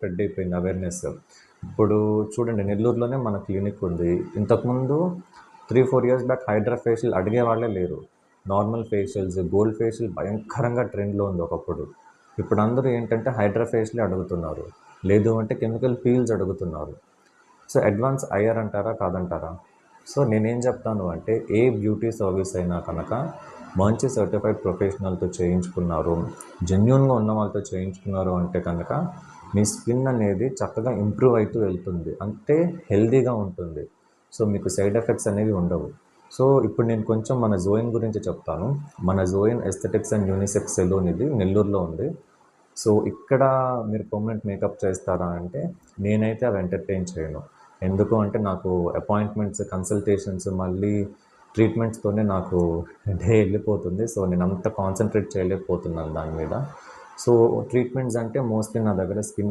Spread అయిపోయింది awareness. ఇప్పుడు చూడండి, నెల్లూరులోనే మన క్లినిక్ ఉంది. ఇంతకుముందు 3-4 ఇయర్స్ బ్యాక్ హైడ్రా ఫేషియల్ అడిగే వాళ్ళే లేరు. నార్మల్ ఫేషియల్స్, గోల్డ్ ఫేషియల్ భయంకరంగా ట్రెండ్లో ఉంది ఒకప్పుడు. ఇప్పుడు అందరూ ఏంటంటే హైడ్రా ఫేషియలే అడుగుతున్నారు, లేదు అంటే కెమికల్ పీల్స్ అడుగుతున్నారు. సో అడ్వాన్స్ అయ్యారు అంటారా, కాదంటారా? సో నేనేం చెప్తాను అంటే, ఏ బ్యూటీ సర్వీస్ అయినా కనుక మంచి సర్టిఫైడ్ ప్రొఫెషనల్తో చేయించుకున్నారు, జెన్యూన్గా ఉన్న వాళ్ళతో చేయించుకున్నారు అంటే కనుక మీ స్కిన్ అనేది చక్కగా ఇంప్రూవ్ అవుతూ వెళ్తుంది, అంటే హెల్దీగా ఉంటుంది. సో మీకు సైడ్ ఎఫెక్ట్స్ అనేవి ఉండవు. సో ఇప్పుడు నేను కొంచెం మన జోయిన్ గురించి చెప్తాను. మన join aesthetics and unisex salon ఇది నెల్లూరులో ఉంది. సో ఇక్కడ మీరు పర్మనెంట్ మేకప్ చేస్తారా అంటే నేనైతే అవి ఎంటర్టైన్ చేయను. ఎందుకు అంటే నాకు అపాయింట్మెంట్స్, కన్సల్టేషన్స్, మళ్ళీ ట్రీట్మెంట్స్తోనే నాకు డే వెళ్ళిపోతుంది. సో నేను అంత కాన్సన్ట్రేట్ చేయలేకపోతున్నాను దాని మీద. సో ట్రీట్మెంట్స్ అంటే మోస్ట్లీ నా దగ్గర స్కిన్